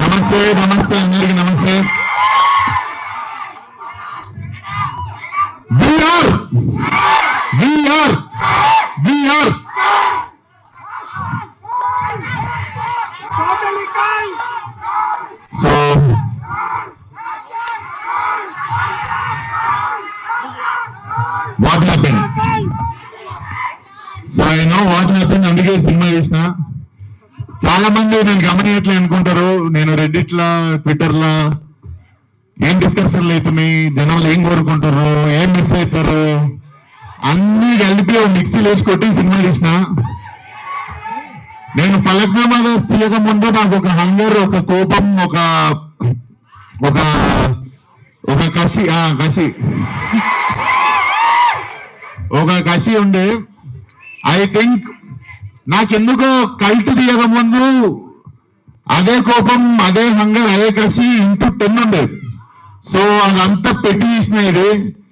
నమస్తే నమస్తే అందరికి నమస్తే. So what happened? So I know what happened, అందుకే సినిమా చేసిన. చాలా మంది నేను గమనించట్లే అనుకుంటారు. నేను రెడ్డిట్ లా ట్విట్టర్ లా ఏం డిస్కషన్లు అవుతున్నాయి, జనాలు ఏం కోరుకుంటారు, ఏం మిస్ అవుతారు, అన్ని కలిపి మిక్సీలో వేసి కొట్టి సినిమా చేసిన. నేను ఫలక్నామా తీయక ముందు నాకు ఒక హంగర్, ఒక కోపం, ఒక ఒక ఒక కసి ఒక కసి ఉండే. ఐ థింక్ నాకెందుకో కల్ట్ తీయక ముందు అదే కోపం, అదే హంగర్, అదే కసి ఇంటూ 10 ఉండేది. సో అదంతా పెట్టి తీసిన ఇది